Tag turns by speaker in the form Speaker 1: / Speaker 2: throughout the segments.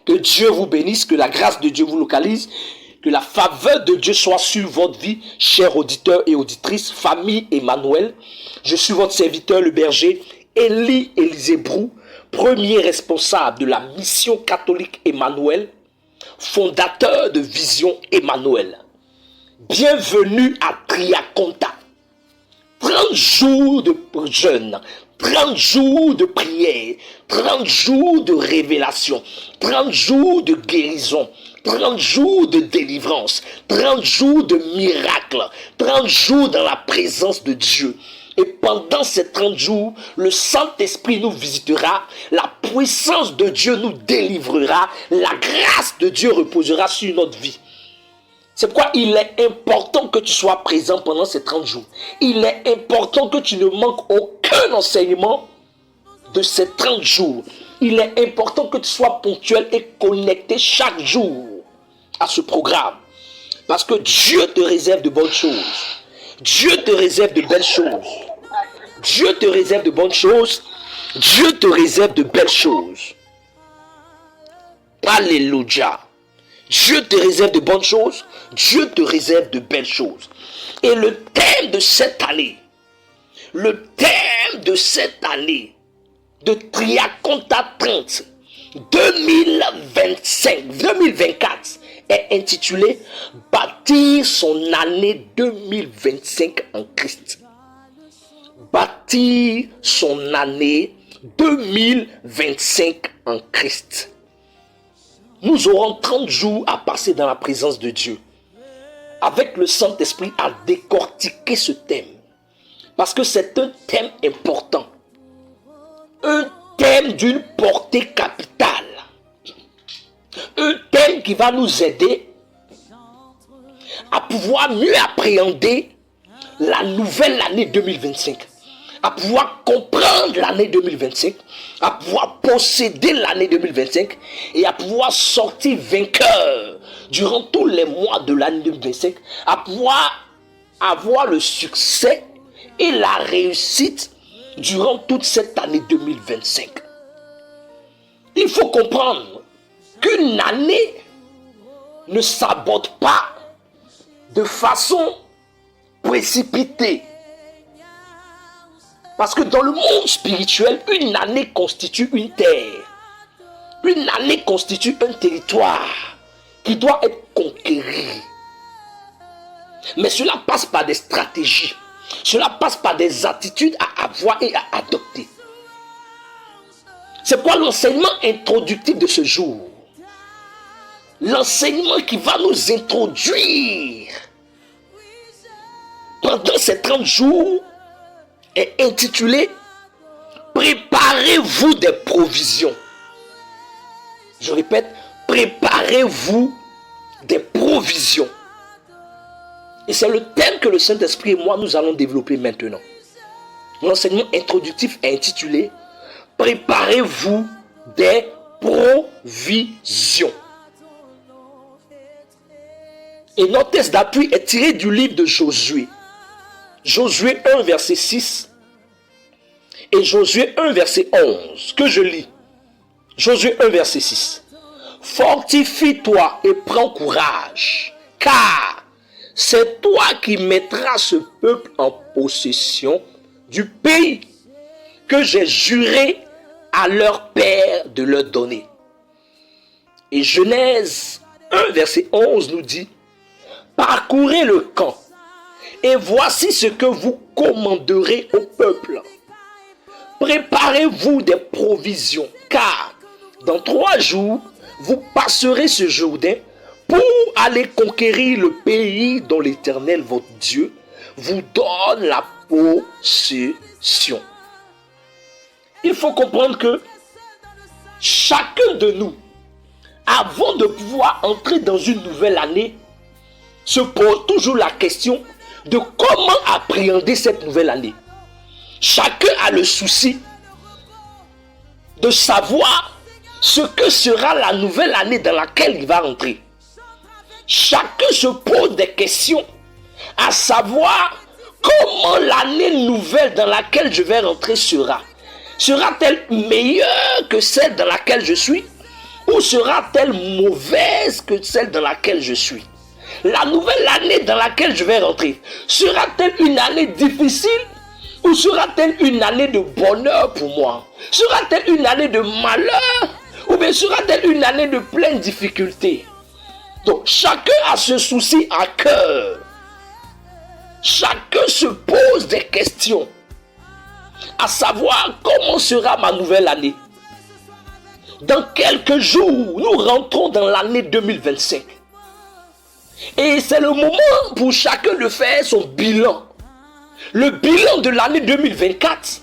Speaker 1: Que Dieu vous bénisse, que la grâce de Dieu vous localise, que la faveur de Dieu soit sur votre vie, chers auditeurs et auditrices, famille Emmanuel. Je suis votre serviteur, le berger, Élie Élisée Brou, premier responsable de la mission catholique Emmanuel, fondateur de Vision Emmanuel. Bienvenue à Triaconta. 30 jours de jeûne, 30 jours de prière, 30 jours de révélation, 30 jours de guérison, 30 jours de délivrance, 30 jours de miracles, 30 jours dans la présence de Dieu. Et pendant ces 30 jours, le Saint-Esprit nous visitera, la puissance de Dieu nous délivrera, la grâce de Dieu reposera sur notre vie. C'est pourquoi il est important que tu sois présent pendant ces 30 jours. Il est important que tu ne manques aucun enseignement de ces 30 jours. Il est important que tu sois ponctuel et connecté chaque jour à ce programme. Parce que Dieu te réserve de bonnes choses. Dieu te réserve de belles choses. Dieu te réserve de bonnes choses. Dieu te réserve de belles choses. Alléluia. Dieu te réserve de bonnes choses. Dieu te réserve de belles choses. Et le thème de cette année, de Triaconta 30 2024 est intitulé Bâtir son année 2025 en Christ. Bâtir son année 2025 en Christ. Nous aurons 30 jours à passer dans la présence de Dieu, avec le Saint-Esprit à décortiquer ce thème. Parce que c'est un thème important. Un thème d'une portée capitale. Un thème qui va nous aider à pouvoir mieux appréhender la nouvelle année 2025. À pouvoir comprendre l'année 2025, à pouvoir posséder l'année 2025 et à pouvoir sortir vainqueur durant tous les mois de l'année 2025, à pouvoir avoir le succès et la réussite durant toute cette année 2025. Il faut comprendre qu'une année ne s'aborde pas de façon précipitée. Parce que dans le monde spirituel, une année constitue une terre. Une année constitue un territoire qui doit être conquéri. Mais cela passe par des stratégies. Cela passe par des attitudes à avoir et à adopter. C'est quoi l'enseignement introductif de ce jour? L'enseignement qui va nous introduire pendant ces 30 jours est intitulé Préparez-vous des provisions. Je répète, préparez-vous des provisions. Et c'est le thème que le Saint-Esprit et moi nous allons développer maintenant. L'enseignement introductif est intitulé Préparez-vous des provisions. Et notre texte d'appui est tiré du livre de Josué. Josué 1, verset 6 et Josué 1, verset 11, que je lis. Josué 1, verset 6. Fortifie-toi et prends courage, car c'est toi qui mettras ce peuple en possession du pays que j'ai juré à leur père de leur donner. Et Genèse 1, verset 11 nous dit, parcourez le camp. Et voici ce que vous commanderez au peuple. Préparez-vous des provisions, car dans 3 jours, vous passerez ce Jourdain pour aller conquérir le pays dont l'Éternel, votre Dieu, vous donne la possession. Il faut comprendre que chacun de nous, avant de pouvoir entrer dans une nouvelle année, se pose toujours la question de comment appréhender cette nouvelle année. Chacun a le souci de savoir ce que sera la nouvelle année dans laquelle il va entrer. Chacun se pose des questions à savoir comment l'année nouvelle dans laquelle je vais rentrer sera. Sera-t-elle meilleure que celle dans laquelle je suis? ou sera-t-elle mauvaise que celle dans laquelle je suis? La nouvelle année dans laquelle je vais rentrer, sera-t-elle une année difficile ou sera-t-elle une année de bonheur pour moi? Sera-t-elle une année de malheur ou bien sera-t-elle une année de pleine difficulté? Donc chacun a ce souci à cœur. Chacun se pose des questions, à savoir comment sera ma nouvelle année. Dans quelques jours, nous rentrons dans l'année 2025. Et c'est le moment pour chacun de faire son bilan. Le bilan de l'année 2024.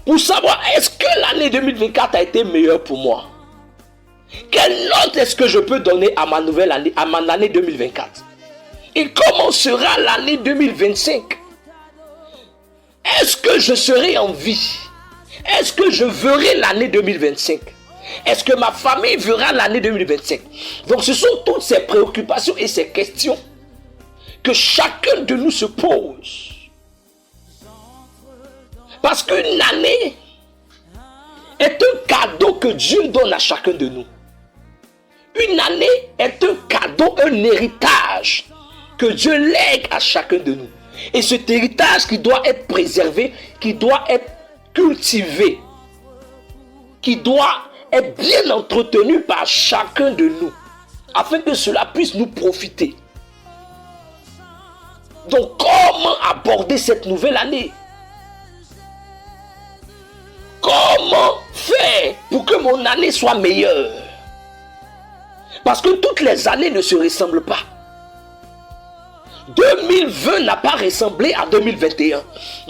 Speaker 1: Pour savoir est-ce que l'année 2024 a été meilleure pour moi. Quelle note est-ce que je peux donner à ma nouvelle année, à ma année 2024? Et comment sera l'année 2025? Est-ce que je serai en vie? Est-ce que je verrai l'année 2025? Est-ce que ma famille verra l'année 2025? Donc ce sont toutes ces préoccupations et ces questions que chacun de nous se pose. Parce qu'une année est un cadeau que Dieu donne à chacun de nous. Une année est un cadeau, un héritage que Dieu lègue à chacun de nous. Et cet héritage qui doit être préservé, qui doit être cultivé, qui doit être bien entretenu par chacun de nous, afin que cela puisse nous profiter. Donc comment aborder cette nouvelle année? Comment faire pour que mon année soit meilleure? Parce que toutes les années ne se ressemblent pas. 2020 n'a pas ressemblé à 2021.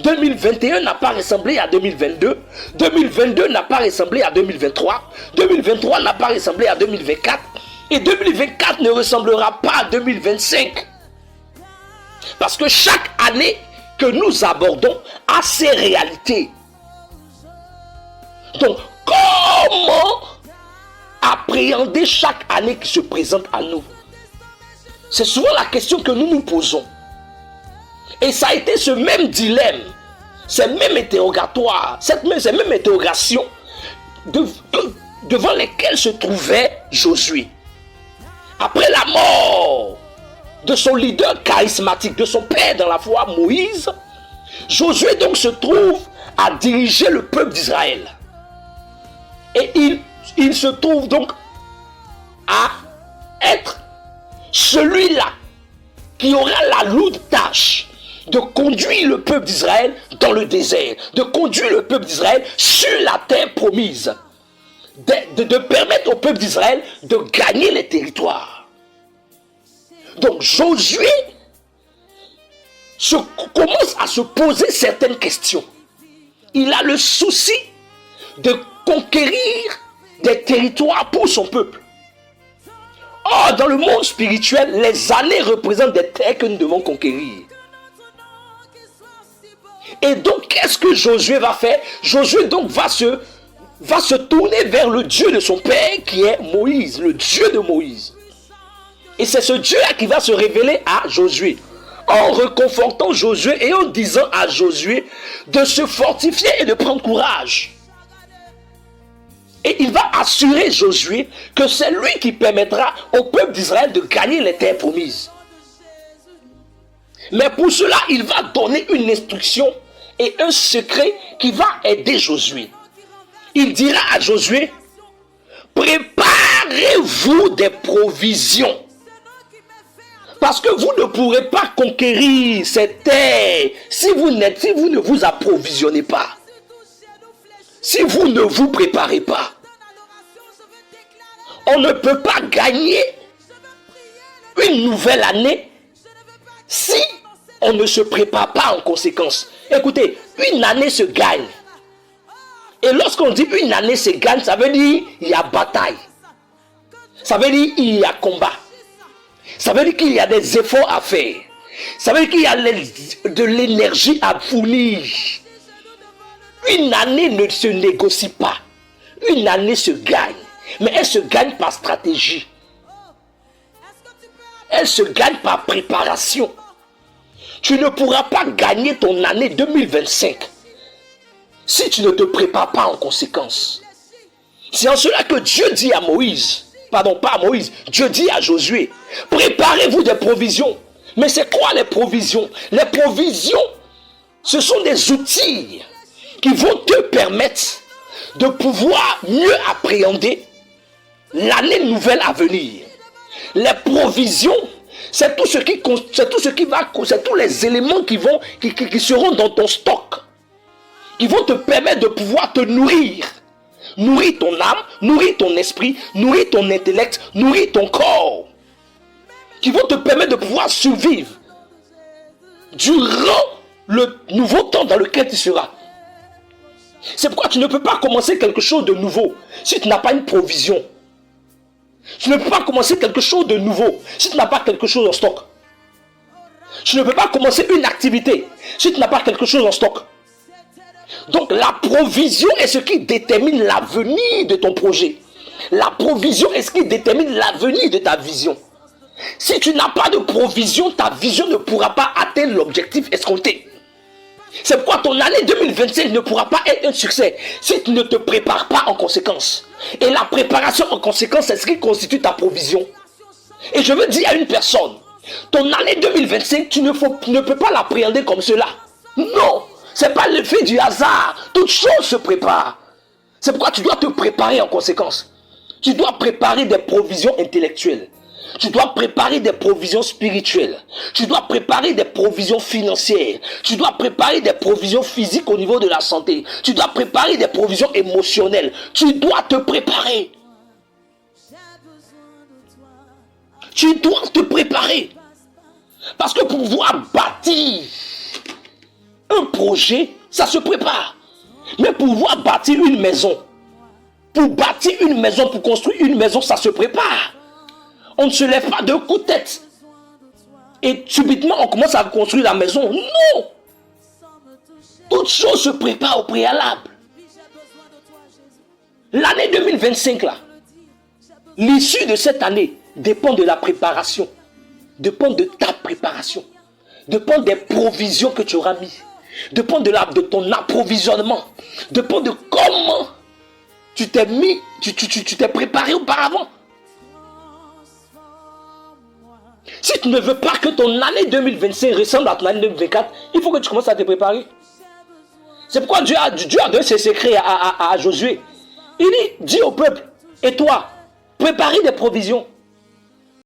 Speaker 1: 2021 n'a pas ressemblé à 2022. 2022 n'a pas ressemblé à 2023. 2023 n'a pas ressemblé à 2024. Et 2024 ne ressemblera pas à 2025. Parce que chaque année que nous abordons a ses réalités. Donc, comment appréhender chaque année qui se présente à nous? C'est souvent la question que nous nous posons. Et ça a été ce même dilemme, ces mêmes interrogatoires, ces mêmes interrogations devant lesquelles se trouvait Josué. Après la mort de son leader charismatique, de son père dans la foi, Moïse, Josué donc se trouve à diriger le peuple d'Israël. Et il se trouve donc à être celui-là qui aura la lourde tâche de conduire le peuple d'Israël dans le désert, de conduire le peuple d'Israël sur la terre promise, de permettre au peuple d'Israël de gagner les territoires. Donc Josué commence à se poser certaines questions. Il a le souci de conquérir des territoires pour son peuple. Or, dans le monde spirituel, les années représentent des terres que nous devons conquérir. Et donc, qu'est-ce que Josué va faire? Josué donc va se tourner vers le Dieu de son père qui est Moïse, le Dieu de Moïse. Et c'est ce Dieu-là qui va se révéler à Josué, en réconfortant Josué et en disant à Josué de se fortifier et de prendre courage. Et il va assurer Josué que c'est lui qui permettra au peuple d'Israël de gagner les terres promises. Mais pour cela, il va donner une instruction et un secret qui va aider Josué. Il dira à Josué, préparez-vous des provisions. Parce que vous ne pourrez pas conquérir ces terres si vous ne vous approvisionnez pas. Si vous ne vous préparez pas. On ne peut pas gagner une nouvelle année si on ne se prépare pas en conséquence. Écoutez, une année se gagne. Et lorsqu'on dit une année se gagne, ça veut dire il y a bataille. Ça veut dire il y a combat. Ça veut dire qu'il y a des efforts à faire. Ça veut dire qu'il y a de l'énergie à fournir. Une année ne se négocie pas. Une année se gagne. Mais elle se gagne par stratégie. Elle se gagne par préparation. Tu ne pourras pas gagner ton année 2025 si tu ne te prépares pas en conséquence. C'est en cela que Dieu dit à Moïse, pardon, pas à Moïse, Dieu dit à Josué, préparez-vous des provisions. Mais c'est quoi les provisions? Les provisions, ce sont des outils qui vont te permettre de pouvoir mieux appréhender l'année nouvelle à venir. Les provisions, c'est tout ce qui va, c'est tous les éléments qui seront dans ton stock, qui vont te permettre de pouvoir te nourrir. Nourrir ton âme, nourrir ton esprit, nourrir ton intellect, nourrir ton corps. Qui vont te permettre de pouvoir survivre durant le nouveau temps dans lequel tu seras. C'est pourquoi tu ne peux pas commencer quelque chose de nouveau si tu n'as pas une provision. Tu ne peux pas commencer quelque chose de nouveau si tu n'as pas quelque chose en stock. Tu ne peux pas commencer une activité si tu n'as pas quelque chose en stock. Donc la provision est ce qui détermine l'avenir de ton projet. La provision est ce qui détermine l'avenir de ta vision. Si tu n'as pas de provision, ta vision ne pourra pas atteindre l'objectif escompté. C'est pourquoi ton année 2025 ne pourra pas être un succès si tu ne te prépares pas en conséquence. Et la préparation en conséquence, c'est ce qui constitue ta provision. Et je veux dire à une personne, ton année 2025, tu ne peux pas l'appréhender comme cela. Non, ce n'est pas l'effet du hasard. Toute chose se prépare. C'est pourquoi tu dois te préparer en conséquence. Tu dois préparer des provisions intellectuelles. Tu dois préparer des provisions spirituelles. Tu dois préparer des provisions financières. Tu dois préparer des provisions physiques au niveau de la santé. Tu dois préparer des provisions émotionnelles. Tu dois te préparer. Tu dois te préparer. Parce que pour pouvoir bâtir un projet, ça se prépare. Mais pour pouvoir bâtir une maison, pour construire une maison, ça se prépare. On ne se lève pas d'un coup de tête. Et subitement, on commence à construire la maison. Non! Toute chose se prépare au préalable. L'année 2025, là, l'issue de cette année dépend de la préparation. Dépend de ta préparation. Dépend des provisions que tu auras mis. Dépend de ton approvisionnement. Dépend de comment tu t'es mis, tu t'es préparé auparavant. Si tu ne veux pas que ton année 2025 ressemble à ton année 2024, il faut que tu commences à te préparer. C'est pourquoi Dieu a donné ses secrets à Josué. Il dit au peuple, et toi, préparez des provisions.